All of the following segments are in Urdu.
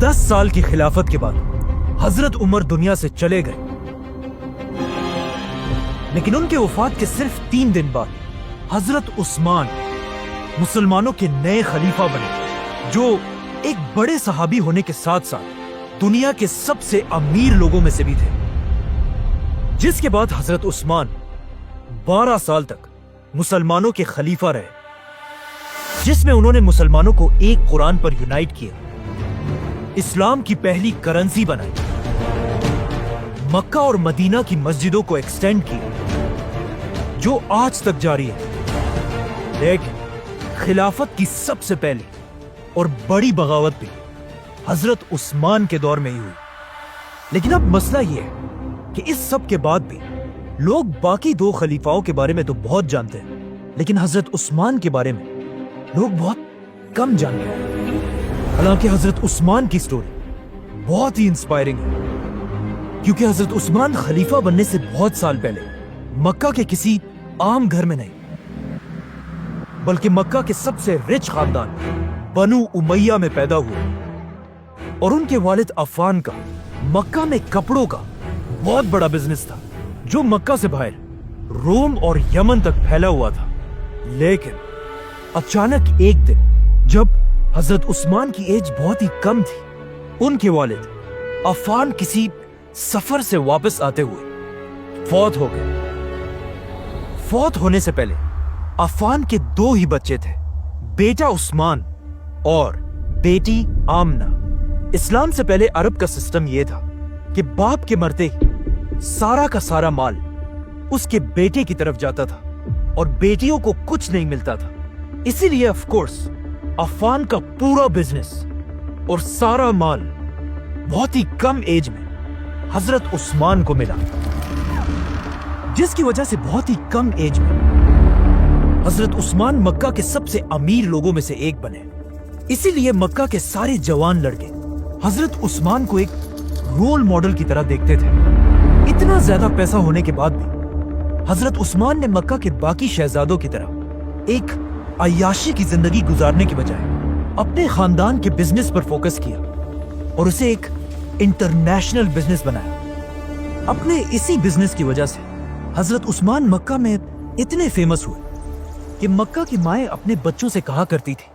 10 سال کی خلافت کے بعد حضرت عمر دنیا سے چلے گئے، لیکن ان کے وفات کے صرف 3 دن بعد حضرت عثمان مسلمانوں کے نئے خلیفہ بنے، جو ایک بڑے صحابی ہونے کے ساتھ ساتھ دنیا کے سب سے امیر لوگوں میں سے بھی تھے، جس کے بعد حضرت عثمان 12 سال تک مسلمانوں کے خلیفہ رہے، جس میں انہوں نے مسلمانوں کو ایک قرآن پر یونائٹ کیا، اسلام کی پہلی کرنسی بنائی، مکہ اور مدینہ کی مسجدوں کو ایکسٹینڈ کی، جو آج تک جاری ہے۔ لیکن خلافت کی سب سے پہلی اور بڑی بغاوت بھی حضرت عثمان کے دور میں ہی ہوئی۔ لیکن اب مسئلہ یہ ہے کہ اس سب کے بعد بھی لوگ باقی 2 خلیفاؤں کے بارے میں تو بہت جانتے ہیں، لیکن حضرت عثمان کے بارے میں لوگ بہت کم جانتے ہیں۔ حالانکہ حضرت عثمان کی سٹوری بہت ہی انسپائرنگ ہے، کیونکہ حضرت عثمان خلیفہ بننے سے بہت سال پہلے مکہ کے کسی عام گھر میں نہیں، بلکہ مکہ کے سب سے رچ خاندان بنو امیہ میں پیدا ہوئے، اور ان کے والد عفان کا مکہ میں کپڑوں کا بہت بڑا بزنس تھا، جو مکہ سے باہر روم اور یمن تک پھیلا ہوا تھا۔ لیکن اچانک ایک دن جب حضرت عثمان کی ایج بہت ہی کم تھی، ان کے والد عفان کسی سفر سے واپس آتے ہوئے فوت ہو گئے۔ فوت ہونے سے پہلے عفان کے 2 ہی بچے تھے، بیٹا عثمان اور بیٹی آمنہ۔ اسلام سے پہلے عرب کا سسٹم یہ تھا کہ باپ کے مرتے ہی سارا کا سارا مال اس کے بیٹے کی طرف جاتا تھا اور بیٹیوں کو کچھ نہیں ملتا تھا۔ اسی لیے آف کورس عفان کا پورا بزنس اور سارا مال بہت ہی کم ایج میں حضرت عثمان کو ملا، جس کی وجہ سے بہت ہی کم ایج میں حضرت عثمان مکہ کے سب سے امیر لوگوں میں سے ایک بنے۔ اسی لیے مکہ کے سارے جوان لڑکے حضرت عثمان کو ایک رول ماڈل کی طرح دیکھتے تھے۔ اتنا زیادہ پیسہ ہونے کے بعد بھی حضرت عثمان نے مکہ کے باقی شہزادوں کی طرح ایک عیاشی کی زندگی گزارنے کے بجائے اپنے خاندان کے بزنس پر فوکس کیا اور اسے ایک انٹرنیشنل بزنس بنایا۔ اپنے اسی بزنس کی وجہ سے حضرت عثمان مکہ میں اتنے فیمس ہوئے کہ مکہ کی مائیں اپنے بچوں سے کہا کرتی تھی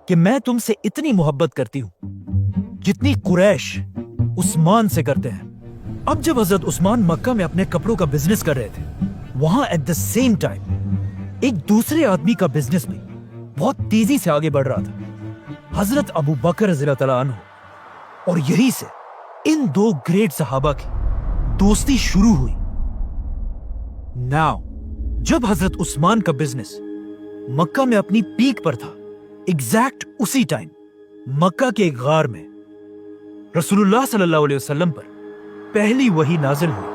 کہ میں تم سے اتنی محبت کرتی ہوں جتنی قریش عثمان سے کرتے ہیں۔ اب جب حضرت عثمان مکہ میں اپنے کپڑوں کا بزنس کر رہے تھے، وہاں ایٹ دا سیم ٹائم ایک دوسرے آدمی کا بزنس بھی بہت تیزی سے آگے بڑھ رہا تھا، حضرت ابو بکر رضی اللہ تعالیٰ عنہ۔ اور یہی سے ان 2 گریٹ صحابہ کی دوستی شروع ہوئی۔ ناؤ جب حضرت عثمان کا بزنس مکہ میں اپنی پیک پر تھا، ایگزیکٹ اسی ٹائم مکہ کے ایک غار میں رسول اللہ صلی اللہ علیہ وسلم پر پہلی وحی نازل ہوئی۔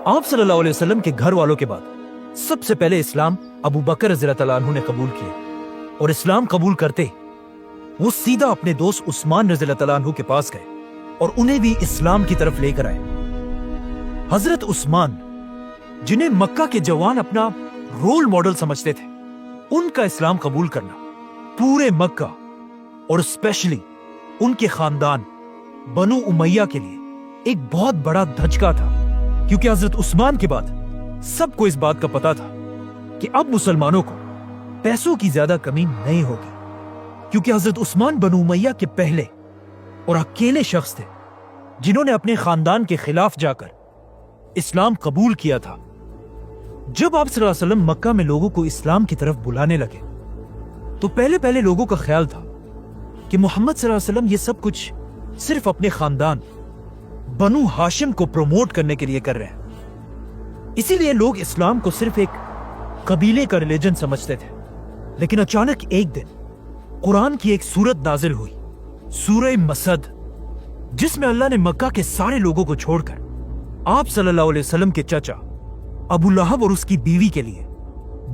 آپ صلی اللہ علیہ وسلم کے گھر والوں کے بعد سب سے پہلے اسلام ابو بکر رضی اللہ تعالیٰ عنہ نے قبول کیا، اور اسلام قبول کرتے وہ سیدھا اپنے دوست عثمان رضی اللہ تعالیٰ عنہ کے پاس گئے اور انہیں بھی اسلام کی طرف لے کر آئے۔ حضرت عثمان، جنہیں مکہ کے جوان اپنا رول ماڈل سمجھتے تھے، ان کا اسلام قبول کرنا پورے مکہ اور اسپیشلی ان کے خاندان بنو امیہ کے لیے ایک بہت بڑا دھچکا تھا، کیونکہ حضرت عثمان کے بعد سب کو اس بات کا پتا تھا کہ اب مسلمانوں کو پیسوں کی زیادہ کمی نہیں ہوگی، کیونکہ حضرت عثمان بنو امیہ کے پہلے اور اکیلے شخص تھے جنہوں نے اپنے خاندان کے خلاف جا کر اسلام قبول کیا تھا۔ جب آپ صلی اللہ علیہ وسلم مکہ میں لوگوں کو اسلام کی طرف بلانے لگے تو پہلے لوگوں کا خیال تھا کہ محمد صلی اللہ علیہ وسلم یہ سب کچھ صرف اپنے خاندان بنو ہاشم کو پروموٹ کرنے کے لیے کر رہے ہیں، اسی لیے لوگ اسلام کو صرف ایک قبیلے کا ریلیجن سمجھتے تھے۔ لیکن اچانک ایک دن قرآن کی ایک سورت نازل ہوئی، سورہ مسد، جس میں اللہ نے مکہ کے سارے لوگوں کو چھوڑ کر آپ صلی اللہ علیہ وسلم کے چچا ابو لہب اور اس کی بیوی کے لیے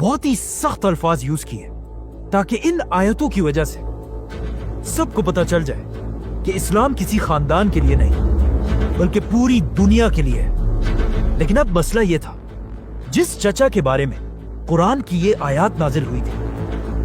بہت ہی سخت الفاظ یوز کیے، تاکہ ان آیتوں کی وجہ سے سب کو پتہ چل جائے کہ اسلام کسی خاندان کے لیے نہیں بلکہ پوری دنیا کے لیے ہے۔ لیکن اب مسئلہ یہ تھا، جس چچا کے بارے میں قرآن کی یہ آیات نازل ہوئی تھی،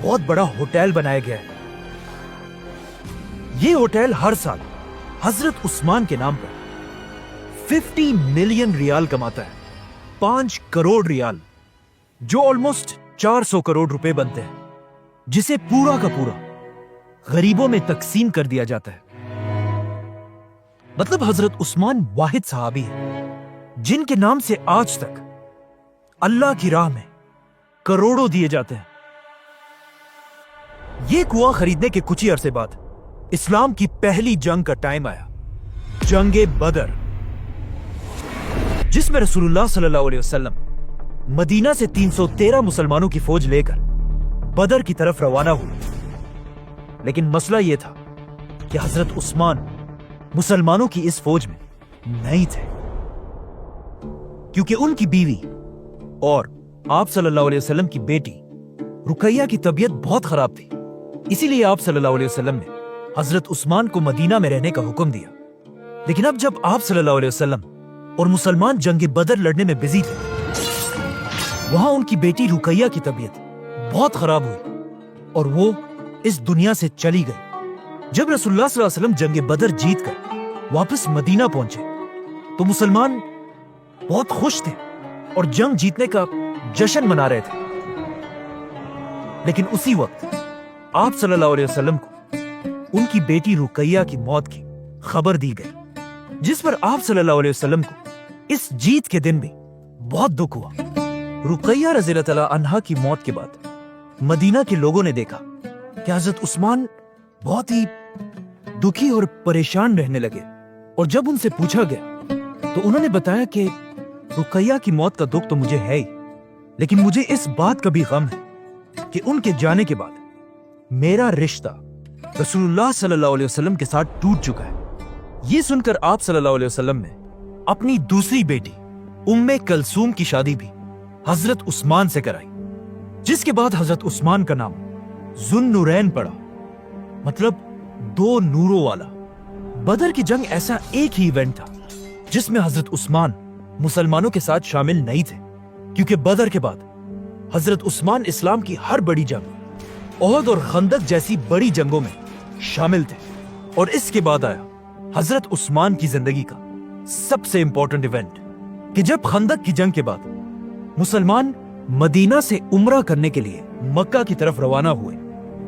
بہت بڑا ہوٹل بنایا گیا ہے. یہ ہوٹل ہر سال حضرت عثمان کے نام پر 50 ملین ریال کماتا ہے. 5 کروڑ ریال, جو آلموسٹ 400 کروڑ روپے بنتے ہیں, جسے پورا کا پورا غریبوں میں تقسیم کر دیا جاتا ہے. مطلب حضرت عثمان واحد صحابی ہیں جن کے نام سے آج تک اللہ کی راہ میں کروڑوں دیے جاتے ہیں. یہ کنواں خریدنے کے کچھ ہی عرصے بعد اسلام کی پہلی جنگ کا ٹائم آیا, جنگ بدر, جس میں رسول اللہ صلی اللہ علیہ وسلم مدینہ سے 313 مسلمانوں کی فوج لے کر بدر کی طرف روانہ ہوئے. لیکن مسئلہ یہ تھا کہ حضرت عثمان مسلمانوں کی اس فوج میں نہیں تھے, کیونکہ ان کی بیوی اور آپ صلی اللہ علیہ وسلم کی بیٹی رقیہ کی طبیعت بہت خراب تھی. اسی لیے آپ صلی اللہ علیہ وسلم نے حضرت عثمان کو مدینہ میں رہنے کا حکم دیا. لیکن اب جب آپ صلی اللہ علیہ وسلم اور مسلمان جنگ بدر لڑنے میں بزی تھے, وہاں ان کی بیٹی رقیہ کی طبیعت بہت خراب ہوئی اور وہ اس دنیا سے چلی گئی. جب رسول اللہ صلی اللہ علیہ وسلم جنگ بدر جیت کر واپس مدینہ پہنچے تو مسلمان بہت خوش تھے اور جنگ جیتنے کا جشن منا رہے تھے. لیکن اسی وقت آپ صلی اللہ علیہ وسلم کو ان کی بیٹی رقیہ کی موت کی خبر دی گئی, جس پر آپ صلی اللہ علیہ وسلم کو اس جیت کے دن بھی بہت دکھ ہوا. رقیہ رضی اللہ تعالی عنہا کی موت کے بعد مدینہ کے لوگوں نے دیکھا کہ حضرت عثمان بہت ہی دکھی اور پریشان رہنے لگے, اور جب ان سے پوچھا گیا تو انہوں نے بتایا کہ رقیہ کی موت کا دکھ تو مجھے ہے ہی, لیکن مجھے اس بات کا بھی غم ہے کہ ان کے جانے کے بعد میرا رشتہ رسول اللہ صلی اللہ علیہ وسلم کے ساتھ ٹوٹ چکا ہے. یہ سن کر آپ صلی اللہ علیہ وسلم نے اپنی دوسری بیٹی ام کلثوم کی شادی بھی حضرت عثمان سے کرائی, جس کے بعد حضرت عثمان کا نام ذو النورین پڑا, مطلب 2 نوروں والا. بدر کی جنگ ایسا ایک ہی ایونٹ تھا جس میں حضرت عثمان مسلمانوں کے ساتھ شامل نہیں تھے, کیونکہ بدر کے بعد حضرت عثمان اسلام کی ہر بڑی جنگ, احد اور خندق جیسی بڑی جنگوں میں شامل تھے. اور اس کے بعد آیا حضرت عثمان کی زندگی کا سب سے امپورٹنٹ ایونٹ کہ جب خندق کی جنگ کے بعد مسلمان مدینہ سے عمرہ کرنے کے لیے مکہ کی طرف روانہ ہوئے.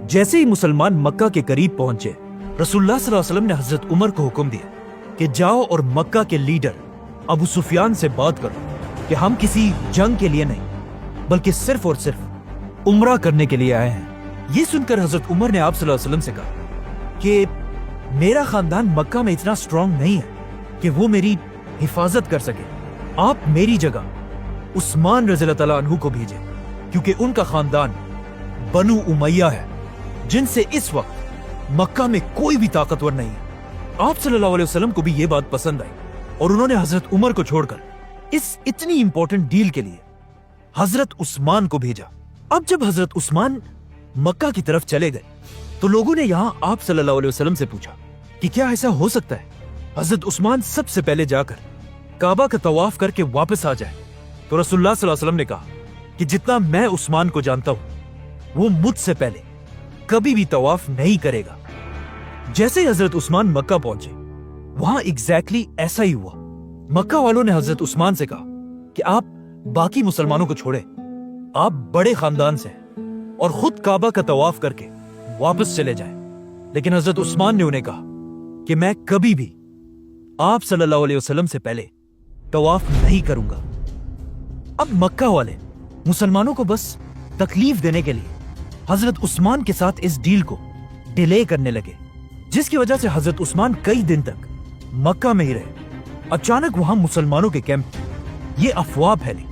جیسے ہی مسلمان مکہ کے قریب پہنچے, رسول اللہ صلی اللہ علیہ وسلم نے حضرت عمر کو حکم دیا کہ جاؤ اور مکہ کے لیڈر ابو سفیان سے بات کرو کہ ہم کسی جنگ کے لیے نہیں بلکہ صرف اور صرف عمرہ کرنے کے لیے آئے ہیں. یہ سن کر حضرت عمر نے آپ صلی اللہ علیہ وسلم سے کہا کہ میرا خاندان مکہ میں اتنا سٹرونگ نہیں ہے کہ وہ میری حفاظت کر سکے, آپ میری جگہ عثمان رضی اللہ تعالیٰ عنہ کو بھیجیں, کیونکہ ان کا خاندان بنو امیہ ہے جن سے اس وقت مکہ میں کوئی بھی طاقتور نہیں ہے. آپ صلی اللہ علیہ وسلم کو بھی یہ بات پسند آئی اور انہوں نے حضرت عمر کو چھوڑ کر اس اتنی امپورٹنٹ ڈیل کے لیے حضرت عثمان کو بھیجا. اب جب حضرت عثمان مکہ کی طرف چلے گئے تو لوگوں نے یہاں آپ صلی اللہ علیہ وسلم سے پوچھا کہ کیا ایسا ہو سکتا ہے حضرت عثمان سب سے پہلے جا کر کعبہ کا طواف کر کے واپس آ جائے؟ تو رسول اللہ صلی اللہ علیہ وسلم نے کہا کہ جتنا میں عثمان کو جانتا ہوں وہ مجھ سے پہلے کبھی بھی طواف نہیں کرے گا. جیسے ہی حضرت عثمان مکہ پہنچے, وہاں ایگزیکٹلی ایسا ہی ہوا. مکہ والوں نے حضرت عثمان سے کہا کہ آپ باقی مسلمانوں کو چھوڑیں, آپ بڑے خاندان سے ہیں اور خود کعبہ کا طواف کر کے واپس چلے جائیں. لیکن حضرت عثمان نے انہیں کہا کہ میں کبھی بھی آپ صلی اللہ علیہ وسلم سے پہلے طواف نہیں کروں گا. اب مکہ والے مسلمانوں کو بس تکلیف دینے کے لیے حضرت عثمان کے ساتھ اس ڈیل کو ڈیلے کرنے لگے, جس کی وجہ سے حضرت عثمان کئی دن تک مکہ میں ہی رہے. اچانک وہاں مسلمانوں کے کیمپ یہ افواہ پھیلی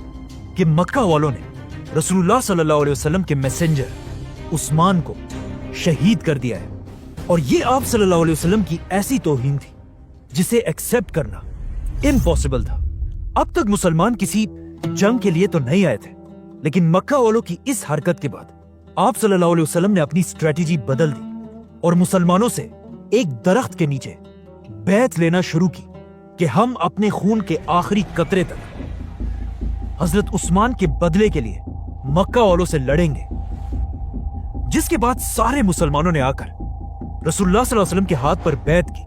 کہ مکہ والوں نے رسول اللہ صلی اللہ علیہ وسلم کے میسنجر عثمان کو شہید کر دیا ہے, اور یہ آپ صلی اللہ علیہ وسلم کی ایسی توہین تھی جسے ایکسپٹ کرنا امپاسبل تھا. اب تک مسلمان کسی جنگ کے لیے تو نہیں آئے تھے, لیکن مکہ والوں کی اس حرکت کے بعد آپ صلی اللہ علیہ وسلم نے اپنی اسٹریٹجی بدل دی اور مسلمانوں سے ایک درخت کے نیچے بیعت لینا شروع کی کہ ہم اپنے خون کے آخری قطرے تک حضرت عثمان کے بدلے کے لیے مکہ والوں سے لڑیں گے. جس کے بعد سارے مسلمانوں نے آ کر رسول اللہ صلی اللہ علیہ وسلم کے ہاتھ پر بیعت کی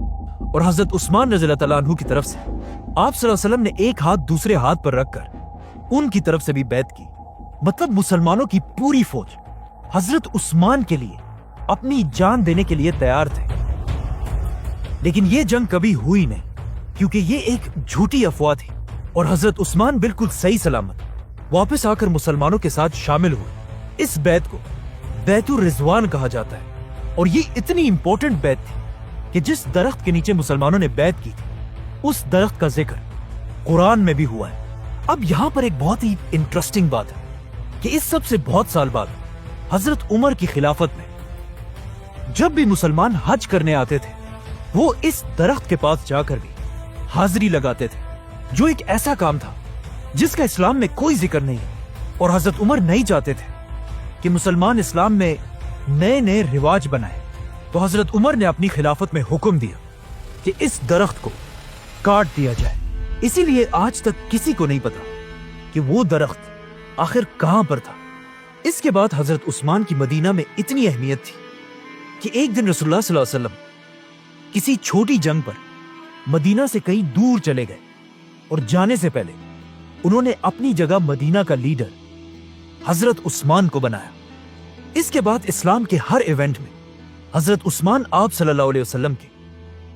اور حضرت عثمان رضی اللہ تعالیٰ عنہ کی طرف سے آپ صلی اللہ علیہ وسلم نے ایک ہاتھ دوسرے ہاتھ پر رکھ کر ان کی طرف سے بھی بیعت کی. مطلب مسلمانوں کی پوری فوج حضرت عثمان کے لیے اپنی جان دینے کے لیے تیار تھے. لیکن یہ جنگ کبھی ہوئی نہیں کیونکہ یہ ایک جھوٹی افواہ تھی اور حضرت عثمان بالکل صحیح سلامت واپس آ کر مسلمانوں کے ساتھ شامل ہوئے. اس بیعت کو بیعت الرضوان کہا جاتا ہے اور یہ اتنی امپورٹنٹ بیعت تھی کہ جس درخت کے نیچے مسلمانوں نے بیعت کی تھی اس درخت کا ذکر قرآن میں بھی ہوا ہے. اب یہاں پر ایک بہت ہی انٹرسٹنگ بات ہے کہ اس سب سے بہت سال بعد حضرت عمر کی خلافت میں جب بھی مسلمان حج کرنے آتے تھے وہ اس درخت کے پاس جا کر بھی حاضری لگاتے تھے، جو ایک ایسا کام تھا جس کا اسلام میں کوئی ذکر نہیں. اور حضرت عمر نہیں چاہتے تھے کہ مسلمان اسلام میں نئے نئے رواج بنائے، تو حضرت عمر نے اپنی خلافت میں حکم دیا کہ اس درخت کو کاٹ دیا جائے. اسی لیے آج تک کسی کو نہیں پتا کہ وہ درخت آخر کہاں پر تھا. اس کے بعد حضرت عثمان کی مدینہ میں اتنی اہمیت تھی کہ ایک دن رسول اللہ صلی اللہ علیہ وسلم کسی چھوٹی جنگ پر مدینہ سے کہیں دور چلے گئے اور جانے سے پہلے انہوں نے اپنی جگہ مدینہ کا لیڈر حضرت عثمان کو بنایا. اس کے بعد اسلام کے ہر ایونٹ میں حضرت عثمان آپ صلی اللہ علیہ وسلم کے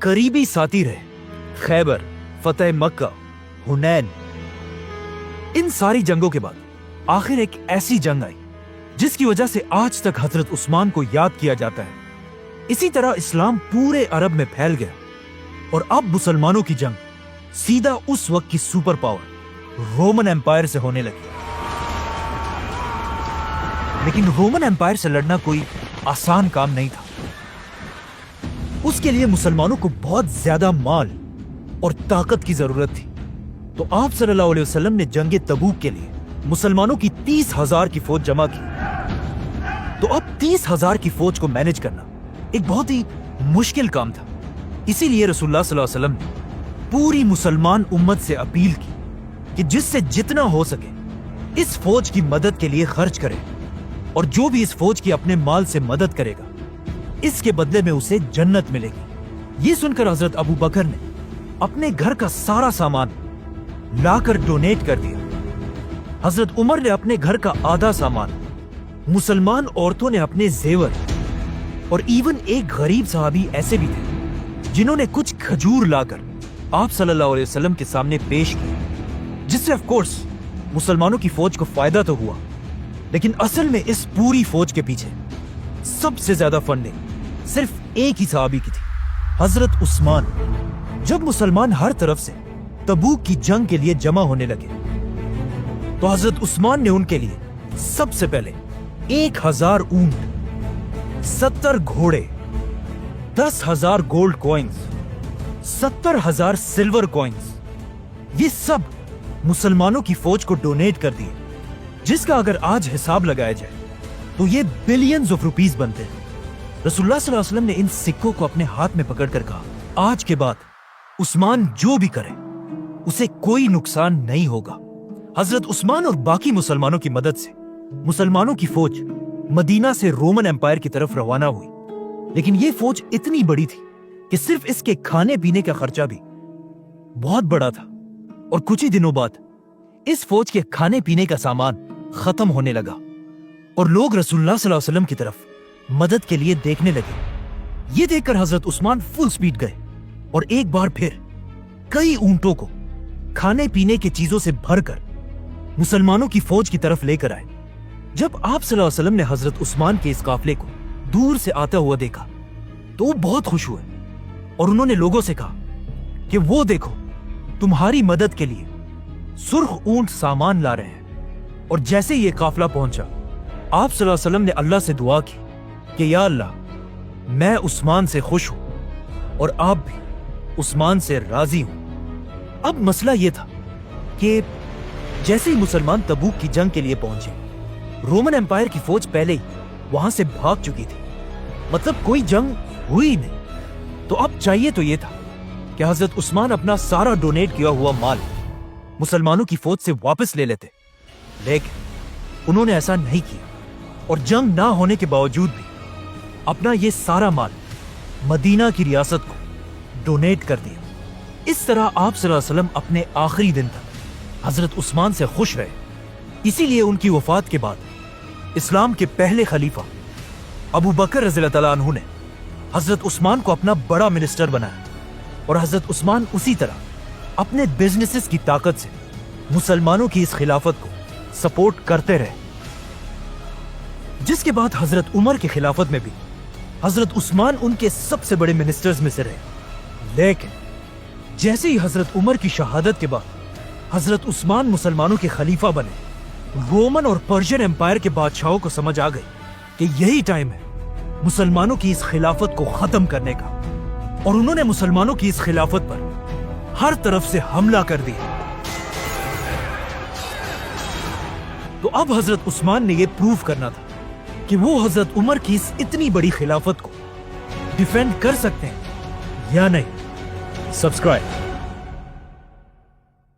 قریبی ساتھی رہے. خیبر، فتح مکہ، حنین، ان ساری جنگوں کے بعد آخر ایک ایسی جنگ آئی جس کی وجہ سے آج تک حضرت عثمان کو یاد کیا جاتا ہے. اسی طرح اسلام پورے عرب میں پھیل گیا اور اب مسلمانوں کی جنگ سیدھا اس وقت کی سپر پاور رومن ایمپائر سے ہونے لگی. لیکن رومن ایمپائر سے لڑنا کوئی آسان کام نہیں تھا. اس کے لیے مسلمانوں کو بہت زیادہ مال اور طاقت کی ضرورت تھی. تو آپ صلی اللہ علیہ وسلم نے جنگ تبوک کے لیے مسلمانوں کی 30,000 کی فوج جمع کی. تو اب 30,000 کی فوج کو مینج کرنا ایک بہت ہی مشکل کام تھا. اسی لیے رسول اللہ صلی اللہ علیہ وسلم نے پوری مسلمان امت سے اپیل کی کہ جس سے جتنا ہو سکے اس فوج کی مدد کے لیے خرچ کرے، اور جو بھی اس فوج کی اپنے مال سے مدد کرے گا اس کے بدلے میں اسے جنت ملے گی. یہ سن کر حضرت ابو بکر نے اپنے گھر کا سارا سامان لا کر ڈونیٹ کر دیا. حضرت عمر نے اپنے گھر کا آدھا سامان، مسلمان عورتوں نے اپنے زیور، اور ایون ایک غریب صحابی ایسے بھی تھے جنہوں نے کچھ کھجور لا کر آپ صلی اللہ علیہ وسلم کے سامنے پیش کی، جس سے آف کورس مسلمانوں کی فوج کو فائدہ تو ہوا. لیکن اصل میں اس پوری فوج کے پیچھے سب سے زیادہ فنڈنگ صرف ایک ہی صحابی کی تھی، حضرت عثمان. جب مسلمان ہر طرف سے تبوک کی جنگ کے لیے جمع ہونے لگے تو حضرت عثمان نے ان کے لیے سب سے پہلے 1,000 اونٹ، 70 گھوڑے، 10,000 گولڈ کوئنز، 70,000 سلور کوئنز، یہ سب مسلمانوں کی فوج کو ڈونیٹ کر دیے، جس کا اگر آج حساب لگایا جائے تو یہ بلینز آف روپیز بنتے ہیں. رسول اللہ صلی اللہ علیہ وسلم نے ان سکوں کو اپنے ہاتھ میں پکڑ کر کہا، آج کے بعد عثمان جو بھی کرے اسے کوئی نقصان نہیں ہوگا. حضرت عثمان اور باقی مسلمانوں کی مدد سے مسلمانوں کی فوج مدینہ سے رومن ایمپائر کی طرف روانہ ہوئی. لیکن یہ فوج اتنی بڑی تھی کہ صرف اس کے کھانے پینے کا خرچہ بھی بہت بڑا تھا، اور کچھ ہی دنوں بعد اس فوج کے کھانے پینے کا سامان ختم ہونے لگا اور لوگ رسول اللہ صلی اللہ علیہ وسلم کی طرف مدد کے لیے دیکھنے لگے. یہ دیکھ کر حضرت عثمان فل سپیڈ گئے اور ایک بار پھر کئی اونٹوں کو کھانے پینے کی چیزوں سے بھر کر مسلمانوں کی فوج کی طرف لے کر آئے. جب آپ صلی اللہ علیہ وسلم نے حضرت عثمان کے اس قافلے کو دور سے آتا ہوا دیکھا تو وہ بہت خوش ہوئے اور انہوں نے لوگوں سے کہا کہ وہ دیکھو تمہاری مدد کے لیے سرخ اونٹ سامان لا رہے ہیں. اور جیسے یہ قافلہ پہنچا آپ صلی اللہ علیہ وسلم نے اللہ سے دعا کی کہ یا اللہ میں عثمان سے خوش ہوں اور آپ بھی عثمان سے راضی ہوں. اب مسئلہ یہ تھا کہ جیسے ہی مسلمان تبوک کی جنگ کے لیے پہنچے رومن ایمپائر کی فوج پہلے ہی وہاں سے بھاگ چکی تھی، مطلب کوئی جنگ ہوئی نہیں. تو اب چاہیے تو یہ تھا کہ حضرت عثمان اپنا سارا ڈونیٹ کیا ہوا مال مسلمانوں کی فوج سے واپس لے لیتے، لیکن انہوں نے ایسا نہیں کیا. اور جنگ نہ ہونے کے باوجود بھی اپنا یہ سارا مال مدینہ کی ریاست کو ڈونیٹ کر دیا۔ اس طرح آپ صلی اللہ علیہ وسلم اپنے آخری دن تک حضرت عثمان سے خوش رہے۔ اسی لیے ان کی وفات کے بعد اسلام کے پہلے خلیفہ ابو بکر رضی اللہ تعالیٰ عنہ نے حضرت عثمان کو اپنا بڑا منسٹر بنایا، اور حضرت عثمان اسی طرح اپنے بزنسز کی طاقت سے مسلمانوں کی اس خلافت کو سپورٹ کرتے رہے، جس کے بعد حضرت عمر کی خلافت میں بھی حضرت عثمان ان کے سب سے بڑے منسٹرز میں سے رہے۔ لیکن جیسے ہی حضرت عمر کی شہادت کے بعد حضرت عثمان مسلمانوں کے خلیفہ بنے، رومن اور پرشین امپائر کے بادشاہوں کو سمجھ آ گئی کہ یہی ٹائم ہے مسلمانوں کی اس خلافت کو ختم کرنے کا، اور انہوں نے مسلمانوں کی اس خلافت پر ہر طرف سے حملہ کر دیا۔ تو اب حضرت عثمان نے یہ پروف کرنا تھا کہ وہ حضرت عمر کی اس اتنی بڑی خلافت کو ڈیفینڈ کر سکتے ہیں یا نہیں۔ سبسکرائب